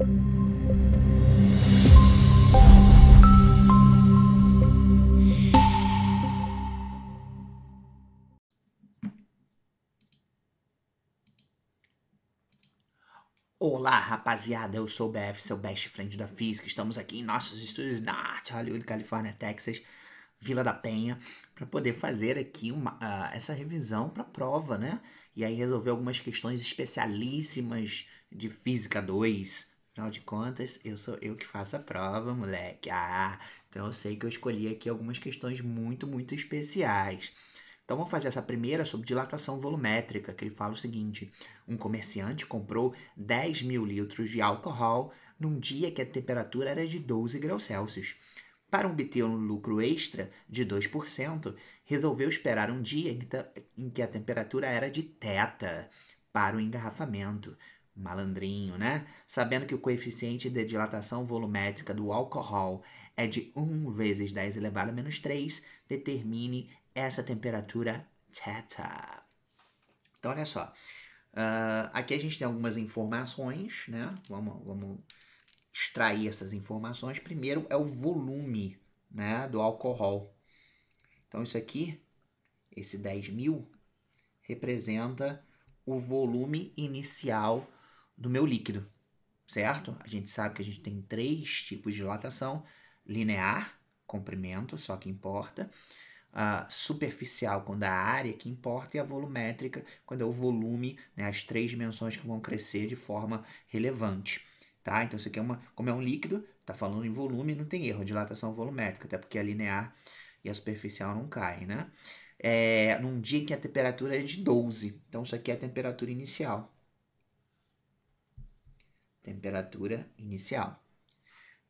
Olá, rapaziada, eu sou o BF, seu best friend da física. Estamos aqui em nossos estúdios NART, Hollywood, Califórnia, Texas, Vila da Penha, para poder fazer aqui essa revisão para a prova, né? E aí resolver algumas questões especialíssimas de Física 2. Afinal de contas, sou eu que faço a prova, moleque. Então eu sei que eu escolhi aqui algumas questões muito, muito especiais. Então vamos fazer essa primeira sobre dilatação volumétrica, que ele fala o seguinte: um comerciante comprou 10 mil litros de álcool num dia que a temperatura era de 12 graus Celsius. Para obter um lucro extra de 2%, resolveu esperar um dia em que a temperatura era de θ para o engarrafamento. Malandrinho, né? Sabendo que o coeficiente de dilatação volumétrica do álcool é de 1 vezes 10 elevado a menos 3, determine essa temperatura θ. Então, olha só. Aqui a gente tem algumas informações, né? Vamos extrair essas informações. Primeiro é o volume, né, do álcool. Então, isso aqui, esse 10 mil, representa o volume inicial do meu líquido, certo? A gente sabe que a gente tem 3 tipos de dilatação: linear, comprimento, só que importa; a superficial, quando é a área que importa; e a volumétrica, quando é o volume, né, as 3 dimensões que vão crescer de forma relevante. Tá? Então, isso aqui como é um líquido, está falando em volume, não tem erro, dilatação volumétrica, até porque a linear e a superficial não caem, né? Num dia em que a temperatura é de 12. Então, isso aqui é a temperatura inicial. Temperatura inicial.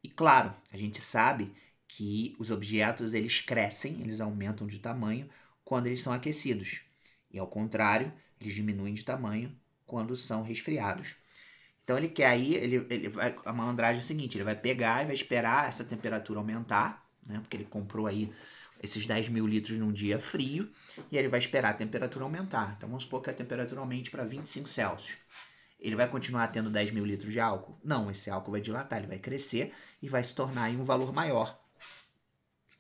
E claro, a gente sabe que os objetos eles crescem, eles aumentam de tamanho quando eles são aquecidos. E ao contrário, eles diminuem de tamanho quando são resfriados. Então ele quer aí, a malandragem é o seguinte: ele vai pegar e vai esperar essa temperatura aumentar, né? Porque ele comprou aí esses 10 mil litros num dia frio, e ele vai esperar a temperatura aumentar. Então vamos supor que a temperatura aumente para 25 Celsius. Ele vai continuar tendo 10 mil litros de álcool? Não, esse álcool vai dilatar, ele vai crescer e vai se tornar em um valor maior.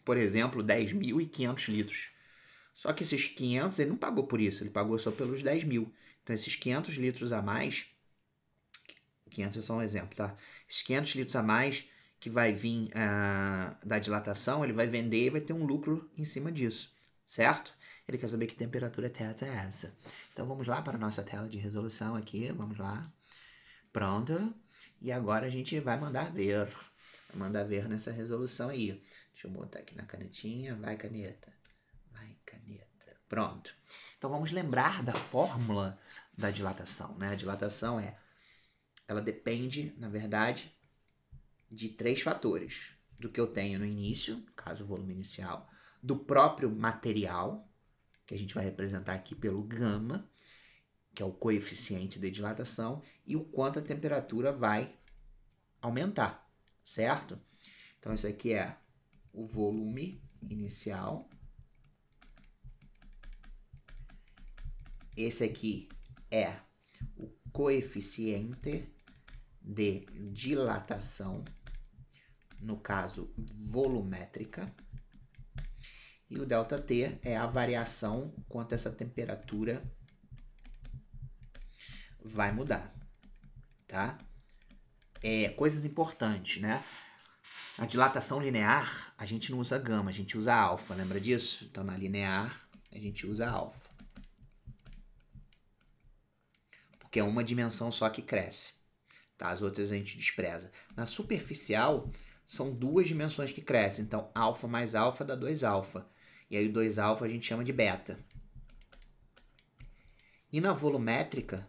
Por exemplo, 10.500 litros. Só que esses 500 ele não pagou por isso, ele pagou só pelos 10 mil. Então esses 500 litros a mais, 500 é só um exemplo, tá? Esses 500 litros a mais que vai vir da dilatação, ele vai vender e vai ter um lucro em cima disso, certo? Ele quer saber que temperatura θ é essa. Então vamos lá para a nossa tela de resolução aqui, vamos lá. Pronto. E agora a gente vai mandar ver. Vai mandar ver nessa resolução aí. Deixa eu botar aqui na canetinha. Vai, caneta. Vai, caneta. Pronto. Então vamos lembrar da fórmula da dilatação, né? A dilatação ela depende, na verdade, de 3 fatores: do que eu tenho no início, caso o volume inicial; do próprio material, que a gente vai representar aqui pelo gama, que é o coeficiente de dilatação, e o quanto a temperatura vai aumentar, certo? Então isso aqui é o volume inicial. Esse aqui é o coeficiente de dilatação, no caso volumétrica. E o ΔT é a variação quanto essa temperatura vai mudar, tá? Coisas importantes, né? A dilatação linear, a gente não usa gama, a gente usa alfa, lembra disso? Então, na linear, a gente usa alfa. Porque é uma dimensão só que cresce, tá? As outras a gente despreza. Na superficial, são 2 dimensões que crescem. Então, alfa mais alfa dá 2 alfa. E aí o 2 alfa a gente chama de beta. E na volumétrica,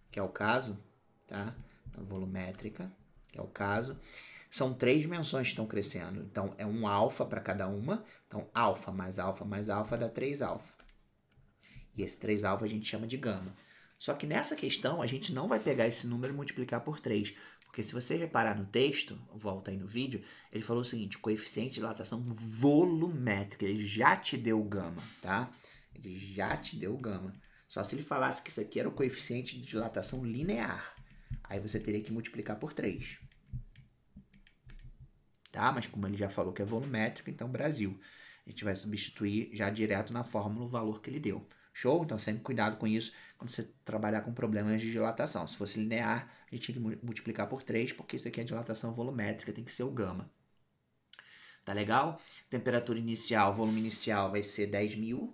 que é o caso, tá? Na volumétrica, que é o caso, são 3 dimensões que estão crescendo. Então, é um alfa para cada uma. Então, alfa mais alfa mais alfa dá 3 alfa. E esse 3 alfa a gente chama de gama. Só que nessa questão, a gente não vai pegar esse número e multiplicar por 3. Porque se você reparar no texto, volta aí no vídeo, ele falou o seguinte: coeficiente de dilatação volumétrica. Ele já te deu o gama, tá? Ele já te deu o gama. Só se ele falasse que isso aqui era o coeficiente de dilatação linear. Aí você teria que multiplicar por 3. Tá? Mas como ele já falou que é volumétrico, então Brasil. A gente vai substituir já direto na fórmula o valor que ele deu. Show? Então sempre cuidado com isso quando você trabalhar com problemas de dilatação. Se fosse linear, a gente tinha que multiplicar por 3, porque isso aqui é dilatação volumétrica, tem que ser o gama. Tá legal? Temperatura inicial, volume inicial vai ser 10.000.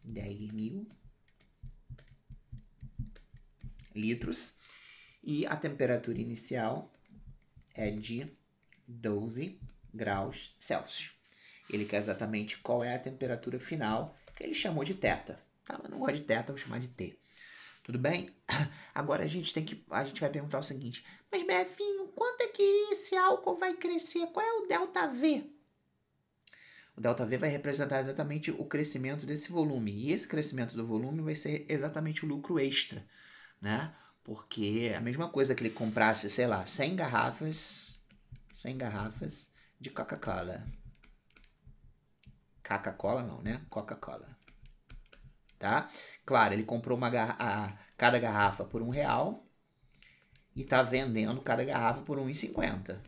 10.000 litros. E a temperatura inicial é de 12 graus Celsius. Ele quer exatamente qual é a temperatura final, que ele chamou de θ. Tá? Mas não gosto de θ, vou chamar de T. Tudo bem? Agora a gente vai perguntar o seguinte: mas Befinho, quanto é que esse álcool vai crescer? Qual é o ΔV? O ΔV vai representar exatamente o crescimento desse volume. E esse crescimento do volume vai ser exatamente o lucro extra, né? Porque é a mesma coisa que ele comprasse, sei lá, 100 garrafas de Coca-Cola. Coca-Cola não, né? Coca-Cola. Tá? Claro, ele comprou cada garrafa por R$1 e tá vendendo cada garrafa por R$1,50.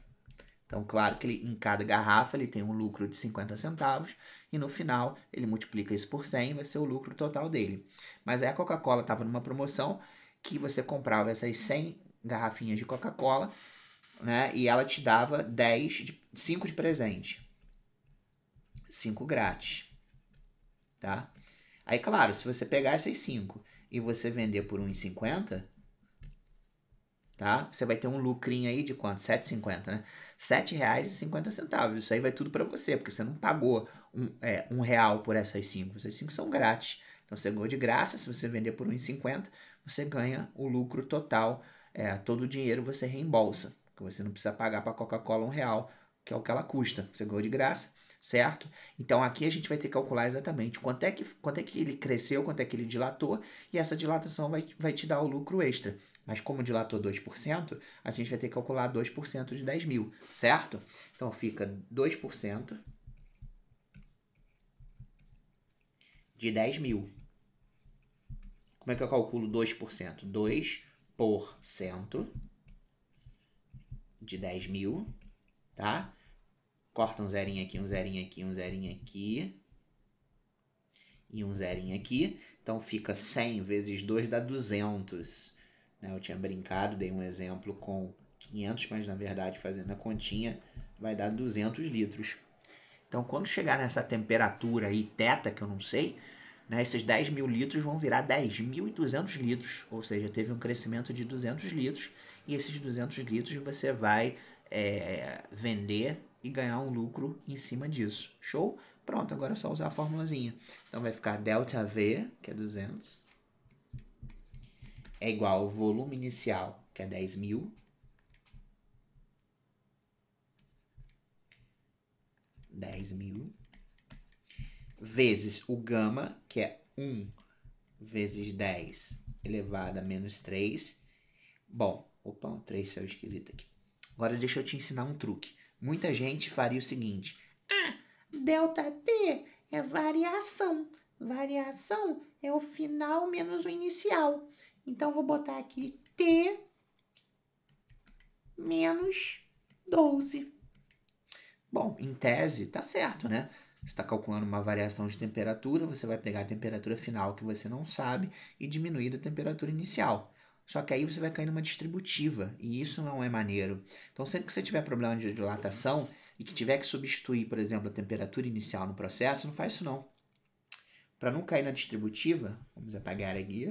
Então, claro que em cada garrafa ele tem um lucro de 50 centavos e no final ele multiplica isso por 100 e vai ser o lucro total dele. Mas aí a Coca-Cola estava numa promoção que você comprava essas 100 garrafinhas de Coca-Cola, né? E ela te dava 5 de presente. 5 grátis. Tá? Aí, claro, se você pegar essas 5 e você vender por R$1,50, tá? Você vai ter um lucrinho aí de quanto? R$7,50, né? R$7,50. Isso aí vai tudo para você, porque você não pagou R$1 por essas 5. Essas 5 são grátis. Então, você ganhou de graça. Se você vender por R$1,50, você ganha o lucro total. Todo o dinheiro você reembolsa. Porque você não precisa pagar para a Coca-Cola R$1, que é o que ela custa. Você ganhou de graça, certo? Então, aqui a gente vai ter que calcular exatamente quanto é que ele cresceu, quanto é que ele dilatou, e essa dilatação vai te dar o lucro extra. Mas como dilatou 2%, a gente vai ter que calcular 2% de 10.000, certo? Então fica 2% de 10.000. Como é que eu calculo 2%? 2% de 10.000, tá? Corta um zerinho aqui, um zerinho aqui, um zerinho aqui. E um zerinho aqui. Então fica 100 vezes 2 dá 200. Eu tinha brincado, dei um exemplo com 500, mas na verdade, fazendo a continha, vai dar 200 litros. Então, quando chegar nessa temperatura aí, θ, que eu não sei, né, esses 10.000 litros vão virar 10.200 litros. Ou seja, teve um crescimento de 200 litros. E esses 200 litros você vai vender e ganhar um lucro em cima disso. Show? Pronto, agora é só usar a formulazinha. Então, vai ficar ΔV, que é 200. É igual ao volume inicial, que é 10.000. 10.000. Vezes o gama, que é 1 vezes 10 elevado a menos 3. Bom, opa, um 3 saiu esquisito aqui. Agora deixa eu te ensinar um truque. Muita gente faria o seguinte. ΔT é variação. Variação é o final menos o inicial. Então, vou botar aqui T menos 12. Bom, em tese, tá certo, né? Você está calculando uma variação de temperatura, você vai pegar a temperatura final que você não sabe e diminuir da temperatura inicial. Só que aí você vai cair numa distributiva, e isso não é maneiro. Então, sempre que você tiver problema de dilatação e que tiver que substituir, por exemplo, a temperatura inicial no processo, não faz isso não. Para não cair na distributiva, vamos apagar aqui,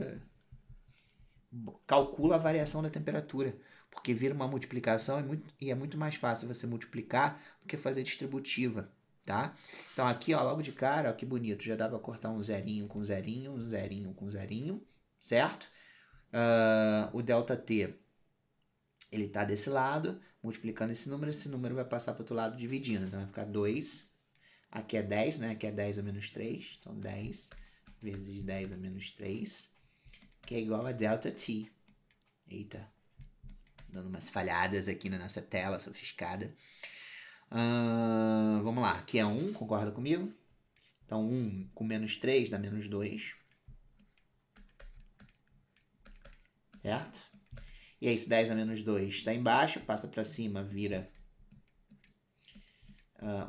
calcula a variação da temperatura, porque vira uma multiplicação e é muito mais fácil você multiplicar do que fazer distributiva, tá? Então aqui, ó, logo de cara, ó, que bonito, já dá para cortar um zerinho com zerinho, um zerinho com zerinho, certo? O ΔT, ele tá desse lado, multiplicando esse número vai passar para o outro lado dividindo, então vai ficar 2, aqui é 10, né? Aqui é 10 a menos 3, então 10 vezes 10 a menos 3, que é igual a ΔT. Eita, dando umas falhadas aqui na nossa tela sofisticada. Vamos lá, aqui é 1, concorda comigo? Então 1 com menos 3 dá menos 2. Certo? E aí, esse 10 a menos 2 está embaixo, passa para cima, vira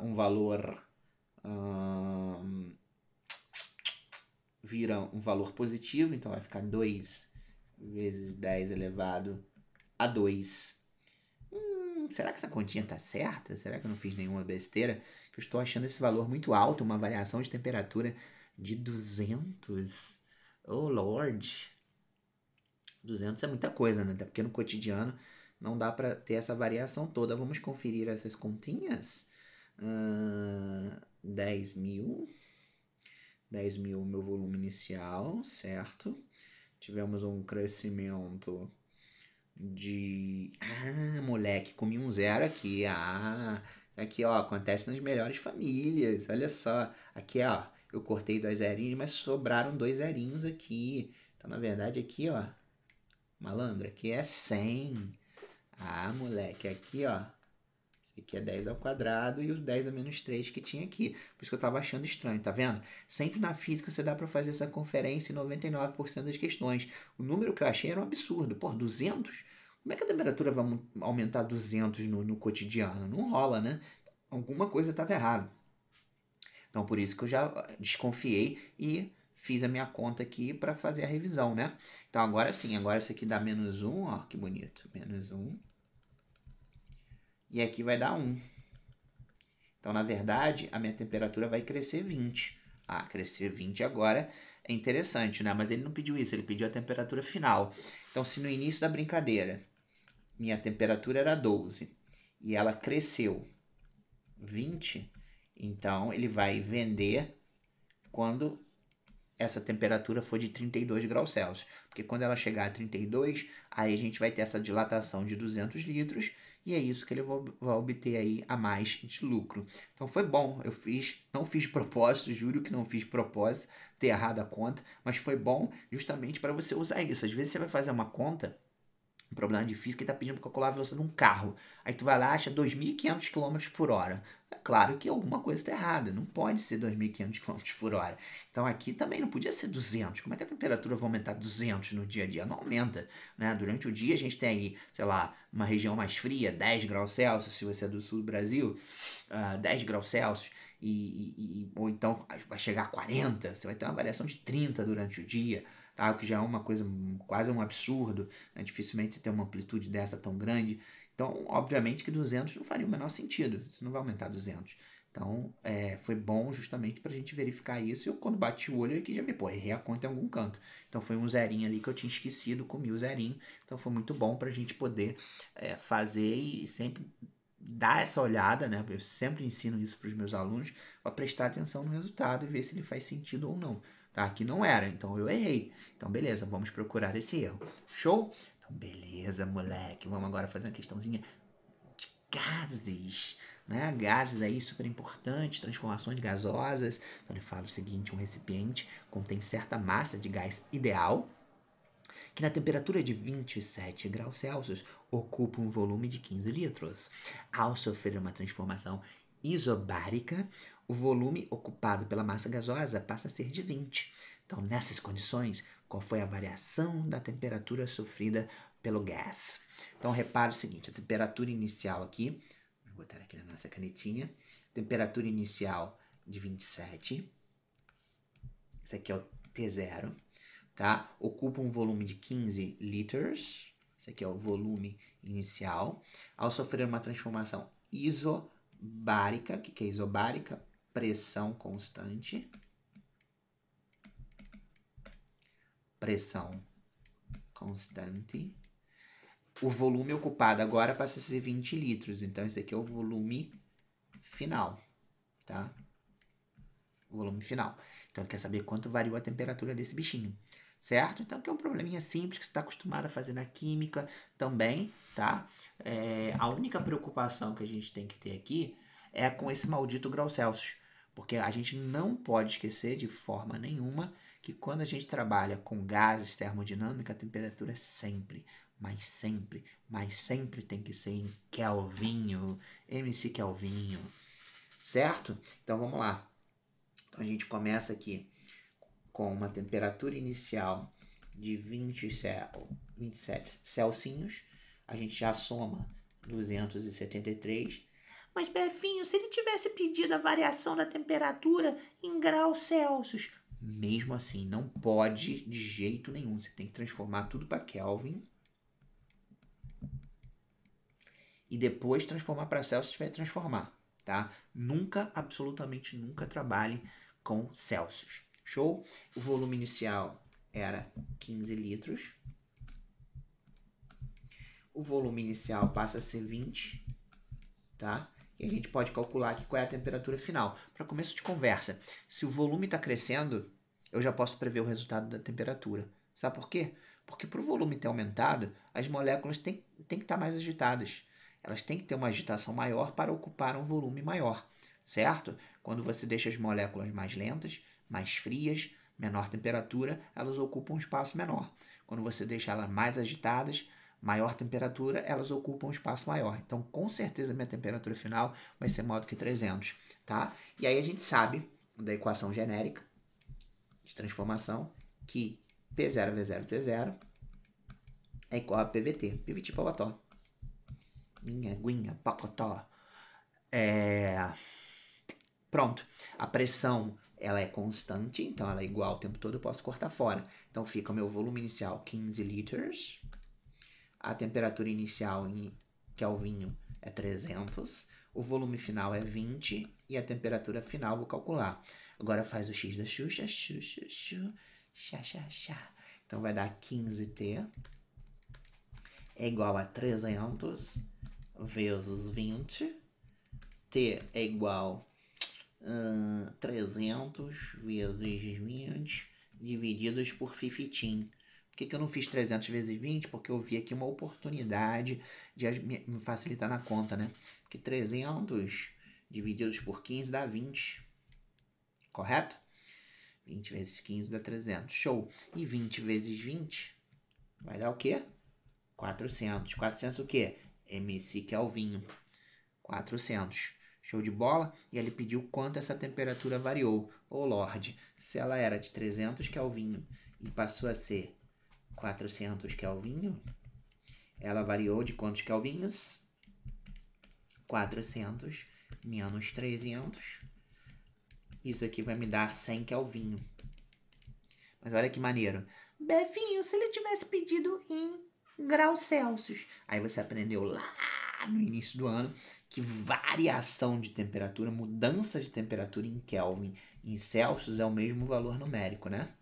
um valor... vira um valor positivo, então vai ficar 2 vezes 10 elevado a 2. Será que essa continha tá certa? Será que eu não fiz nenhuma besteira? Eu estou achando esse valor muito alto, uma variação de temperatura de 200. Oh, Lord. 200 é muita coisa, né? Até porque no cotidiano não dá para ter essa variação toda. Vamos conferir essas continhas. 10 mil. 10 mil, meu volume inicial, certo? Tivemos um crescimento de... Ah, moleque, comi um zero aqui. Ah, aqui, ó, acontece nas melhores famílias. Olha só. Aqui, ó, eu cortei 2 zerinhos, mas sobraram 2 zerinhos aqui. Então, na verdade, aqui, ó, malandro, aqui é 100. Ah, moleque, aqui, ó, esse aqui é 10 ao quadrado e o 10 a menos 3 que tinha aqui. Por isso que eu tava achando estranho, tá vendo? Sempre na física você dá para fazer essa conferência em 99% das questões. O número que eu achei era um absurdo. Pô, 200? Como é que a temperatura vai aumentar 200 no cotidiano? Não rola, né? Alguma coisa estava errada. Então, por isso que eu já desconfiei e fiz a minha conta aqui para fazer a revisão, né? Então, agora sim, agora isso aqui dá menos 1, ó, que bonito. Menos 1. E aqui vai dar 1. Então, na verdade, a minha temperatura vai crescer 20. Ah, crescer 20 agora é interessante, né? Mas ele não pediu isso, ele pediu a temperatura final. Então, se no início da brincadeira minha temperatura era 12 e ela cresceu 20, então ele vai vender quando essa temperatura for de 32 graus Celsius. Porque quando ela chegar a 32, aí a gente vai ter essa dilatação de 200 litros e é isso que ele vai obter aí a mais de lucro. Então foi bom, eu não fiz propósito, juro que não fiz propósito, ter errado a conta, mas foi bom justamente para você usar isso. Às vezes você vai fazer uma conta, um problema de física, e tá pedindo para calcular a velocidade de um carro. Aí tu vai lá e acha 2.500 km por hora. É claro que alguma coisa está errada. Não pode ser 2.500 km por hora. Então aqui também não podia ser 200. Como é que a temperatura vai aumentar 200 no dia a dia? Não aumenta, né? Durante o dia a gente tem aí, sei lá, uma região mais fria, 10 graus Celsius, se você é do sul do Brasil, 10 graus Celsius. Ou então vai chegar a 40, você vai ter uma variação de 30 durante o dia, tá? O que já é uma coisa quase um absurdo, né? Dificilmente você tem uma amplitude dessa tão grande. Então, obviamente que 200 não faria o menor sentido, você não vai aumentar 200. Então, foi bom justamente para a gente verificar isso. E eu, quando bati o olho aqui, já errei a conta em algum canto. Então, foi um zerinho ali que eu tinha esquecido, comi o zerinho. Então, foi muito bom para a gente poder fazer e sempre dar essa olhada, né? Eu sempre ensino isso para os meus alunos, para prestar atenção no resultado e ver se ele faz sentido ou não. Tá? Aqui não era, então eu errei. Então, beleza, vamos procurar esse erro. Show? Então, beleza, moleque. Vamos agora fazer uma questãozinha de gases, né? Gases aí super importante, transformações gasosas. Então, ele fala o seguinte: um recipiente contém certa massa de gás ideal, que na temperatura de 27 graus Celsius ocupa um volume de 15 litros. Ao sofrer uma transformação isobárica, o volume ocupado pela massa gasosa passa a ser de 20. Então, nessas condições, qual foi a variação da temperatura sofrida pelo gás? Então, repare o seguinte, a temperatura inicial aqui, vou botar aqui na nossa canetinha, temperatura inicial de 27, esse aqui é o T0, tá? Ocupa um volume de 15 liters, esse aqui é o volume inicial. Ao sofrer uma transformação isobárica, o que é isobárica? Pressão constante. Pressão constante. O volume ocupado agora passa a ser 20 litros, então esse aqui é o volume final, tá? O volume final. Então ele quer saber quanto variou a temperatura desse bichinho, certo? Então que é um probleminha simples que você está acostumado a fazer na química também, tá? A única preocupação que a gente tem que ter aqui é com esse maldito grau Celsius, porque a gente não pode esquecer de forma nenhuma que quando a gente trabalha com gases termodinâmica, a temperatura é sempre, mas sempre tem que ser em Kelvinho, MC Kelvinho, certo? Então vamos lá. Então a gente começa aqui com uma temperatura inicial de 27 27 Celsius. A gente já soma 273. Mas, Befinho, se ele tivesse pedido a variação da temperatura em graus Celsius, mesmo assim, não pode de jeito nenhum. Você tem que transformar tudo para Kelvin. E depois transformar para Celsius, vai transformar, tá? Nunca, absolutamente nunca trabalhe com Celsius. Show? O volume inicial era 15 litros. O volume inicial passa a ser 20, tá? E a gente pode calcular aqui qual é a temperatura final. Para começo de conversa, se o volume está crescendo, eu já posso prever o resultado da temperatura. Sabe por quê? Porque para o volume ter aumentado, as moléculas têm que estar mais agitadas. Elas têm que ter uma agitação maior para ocupar um volume maior, certo? Quando você deixa as moléculas mais lentas, mais frias, menor temperatura, elas ocupam um espaço menor. Quando você deixa elas mais agitadas, maior temperatura, elas ocupam um espaço maior. Então, com certeza, minha temperatura final vai ser maior do que 300, tá? E aí a gente sabe da equação genérica de transformação que P0V0T0 é igual a PVT, PVT Pocotó. Minha aguinha, pocotó. Pronto. A pressão, ela é constante, então ela é igual o tempo todo, eu posso cortar fora. Então fica o meu volume inicial 15 litros. A temperatura inicial em Kelvinho é 300. O volume final é 20. E a temperatura final vou calcular. Agora faz o x da Xuxa. Xá. Então vai dar 15T. É igual a 300 vezes 20. T é igual a 300 vezes 20 divididos por 15. Por que eu não fiz 300 vezes 20? Porque eu vi aqui uma oportunidade de me facilitar na conta, né? Porque 300 divididos por 15 dá 20. Correto? 20 vezes 15 dá 300. Show. E 20 vezes 20 vai dar o quê? 400. 400 o quê? MC Kelvinho. 400. Show de bola? E ele pediu quanto essa temperatura variou. Ô Lorde, se ela era de 300 Kelvinho e passou a ser 400 Kelvinho, ela variou de quantos Kelvinhos? 400 menos 300. Isso aqui vai me dar 100 Kelvinho. Mas olha que maneiro. Befinho, se ele tivesse pedido em graus Celsius. Aí você aprendeu lá no início do ano que variação de temperatura, mudança de temperatura em Kelvin, em Celsius é o mesmo valor numérico, né?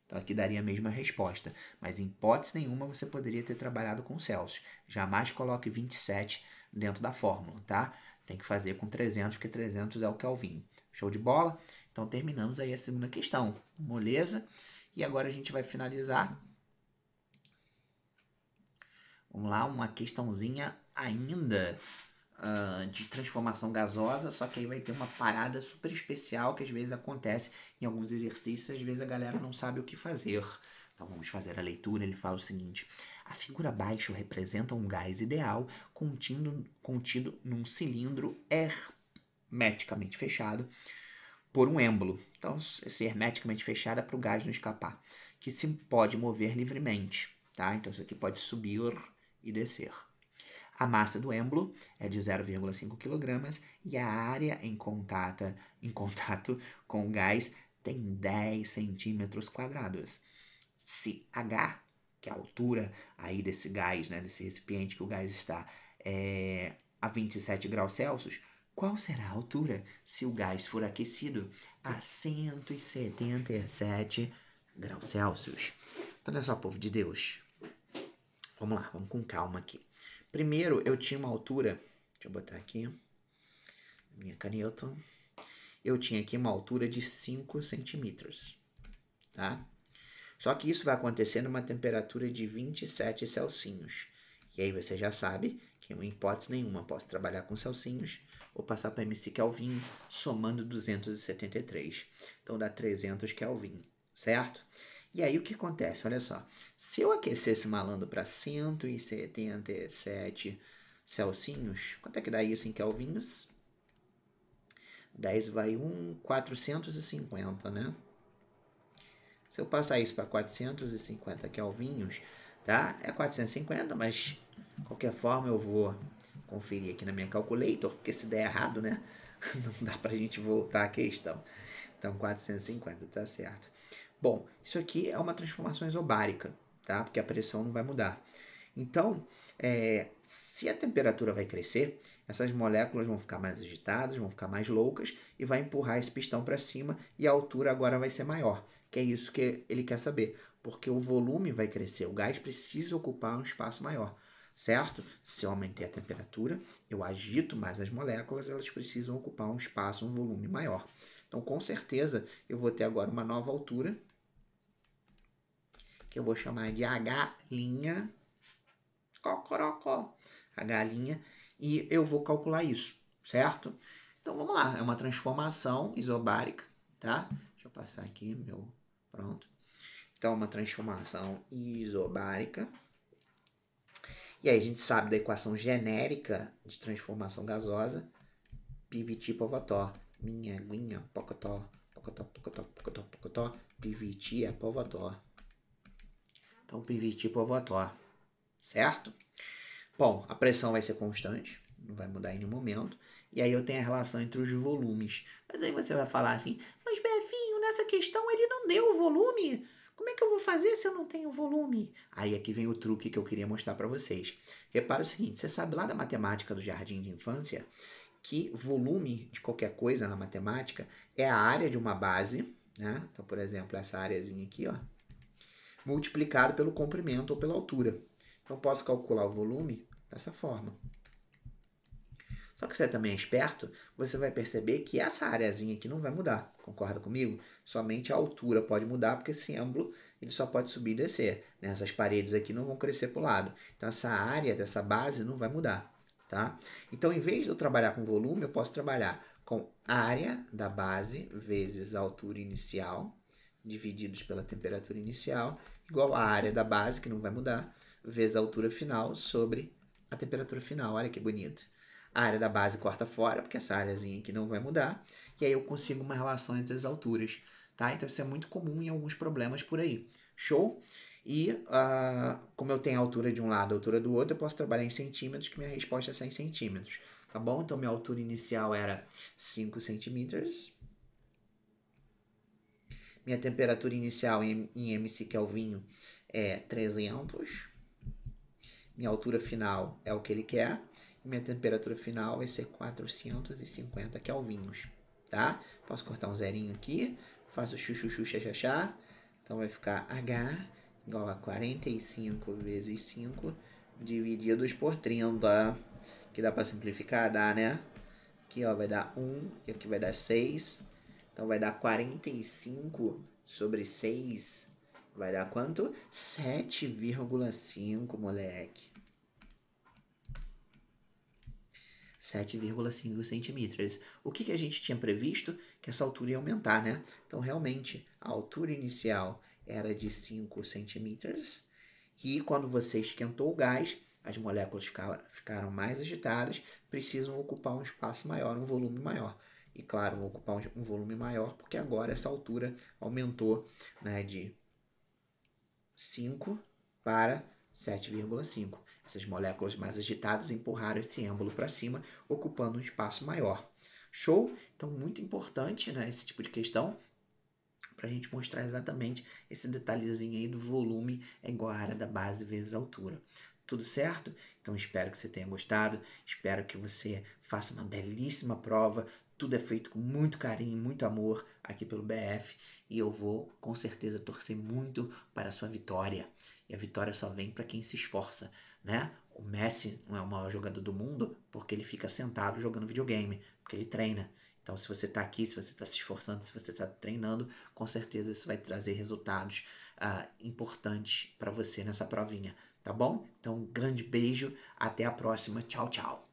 Então aqui daria a mesma resposta. Mas em hipótese nenhuma você poderia ter trabalhado com Celsius. Jamais coloque 27 dentro da fórmula, tá? Tem que fazer com 300, porque 300 é o Kelvin. Show de bola? Então terminamos aí a segunda questão. Moleza? E agora a gente vai finalizar. Vamos lá, uma questãozinha ainda de transformação gasosa, só que aí vai ter uma parada super especial que às vezes acontece em alguns exercícios, às vezes a galera não sabe o que fazer. Então vamos fazer a leitura, ele fala o seguinte: a figura abaixo representa um gás ideal contido num cilindro hermeticamente fechado por um êmbolo. Então, esse hermeticamente fechado é para o gás não escapar, que se pode mover livremente, tá? Então, isso aqui pode subir e descer. A massa do êmbolo é de 0,5 kg e a área em contato com o gás tem 10 centímetros quadrados. Se H, que é a altura aí desse gás, né, desse recipiente que o gás está, a 27 graus Celsius, qual será a altura se o gás for aquecido a 177 graus Celsius? Então, olha só, povo de Deus. Vamos lá, vamos com calma aqui. Primeiro, eu tinha uma altura, deixa eu botar aqui, minha caneta. Eu tinha aqui uma altura de 5 centímetros, tá? Só que isso vai acontecer numa temperatura de 27 Celsius. E aí você já sabe que em hipótese nenhuma posso trabalhar com Celsius ou passar para MC Kelvin somando 273. Então dá 300 Kelvin, certo? E aí o que acontece? Olha só. Se eu aquecer esse malandro para 177 Celsius, quanto é que dá isso em Kelvins? 10 vai 450, né? Se eu passar isso para 450 kelvinhos, tá? É 450, mas de qualquer forma eu vou conferir aqui na minha calculator, porque se der errado, né? Não dá pra gente voltar à questão. Então, 450, tá certo. Bom, isso aqui é uma transformação isobárica, tá? Porque a pressão não vai mudar. Então, se a temperatura vai crescer, essas moléculas vão ficar mais agitadas, vão ficar mais loucas e vai empurrar esse pistão para cima e a altura agora vai ser maior. Que é isso que ele quer saber, porque o volume vai crescer, o gás precisa ocupar um espaço maior, certo? Se eu aumentei a temperatura, eu agito mais as moléculas, elas precisam ocupar um espaço, um volume maior. Então, com certeza, eu vou ter agora uma nova altura, que eu vou chamar de H', cocorocó, H', e eu vou calcular isso, certo? Então, vamos lá, é uma transformação isobárica, tá? Deixa eu passar aqui meu... Pronto. Então, uma transformação isobárica. E aí, a gente sabe da equação genérica de transformação gasosa, PVT Povató. Minha aguinha, pocotó, pocotó, pocotó, pocotó, pocotó, PVT é Povató. Então, PVT Povató, certo? Bom, a pressão vai ser constante, não vai mudar em nenhum momento. E aí eu tenho a relação entre os volumes. Mas aí você vai falar assim, mas Befinho, nessa questão ele não deu o volume. Como é que eu vou fazer se eu não tenho volume? Aí aqui vem o truque que eu queria mostrar para vocês. Repara o seguinte, você sabe lá da matemática do jardim de infância que volume de qualquer coisa na matemática é a área de uma base, né? Então, por exemplo, essa areazinha aqui, ó, multiplicado pelo comprimento ou pela altura. Então, posso calcular o volume dessa forma. Só que você também é esperto, você vai perceber que essa areazinha aqui não vai mudar. Concorda comigo? Somente a altura pode mudar, porque esse ângulo ele só pode subir e descer. Né? Essas paredes aqui não vão crescer para o lado. Então, essa área dessa base não vai mudar. Tá? Então, em vez de eu trabalhar com volume, eu posso trabalhar com área da base vezes a altura inicial, divididos pela temperatura inicial, igual a área da base, que não vai mudar, vezes a altura final sobre a temperatura final. Olha que bonito. A área da base corta fora, porque essa áreazinha aqui não vai mudar, e aí eu consigo uma relação entre as alturas. Tá? Então, isso é muito comum em alguns problemas por aí. Show? E como eu tenho a altura de um lado e a altura do outro, eu posso trabalhar em centímetros, que minha resposta é 100 centímetros. Tá bom? Então, minha altura inicial era 5 centímetros. Minha temperatura inicial em MC Kelvin é 300. Minha altura final é o que ele quer. E minha temperatura final vai ser 450 kelvins. Tá? Posso cortar um zerinho aqui. Faço chuchu, xaxá. Então, vai ficar H igual a 45 vezes 5 divididos por 30. Que dá para simplificar? Dá, né? Aqui, ó, vai dar 1 e aqui vai dar 6. Então, vai dar 45 sobre 6. Vai dar quanto? 7,5, moleque. 7,5 centímetros. O que a gente tinha previsto? Que essa altura ia aumentar, né? Então, realmente, a altura inicial era de 5 centímetros. E quando você esquentou o gás, as moléculas ficaram mais agitadas, precisam ocupar um espaço maior, um volume maior. E, claro, vão ocupar um volume maior, porque agora essa altura aumentou, né, de 5 para 7,5. Essas moléculas mais agitadas empurraram esse êmbolo para cima, ocupando um espaço maior. Show? Então, muito importante, né, esse tipo de questão, para a gente mostrar exatamente esse detalhezinho aí do volume é igual a área da base vezes a altura. Tudo certo? Então, espero que você tenha gostado, espero que você faça uma belíssima prova. Tudo é feito com muito carinho, muito amor aqui pelo BF e eu vou com certeza torcer muito para a sua vitória. E a vitória só vem para quem se esforça, né? O Messi não é o maior jogador do mundo porque ele fica sentado jogando videogame, porque ele treina. Então, se você está aqui, se você está se esforçando, se você está treinando, com certeza isso vai trazer resultados importantes para você nessa provinha, tá bom? Então, um grande beijo, até a próxima, tchau, tchau!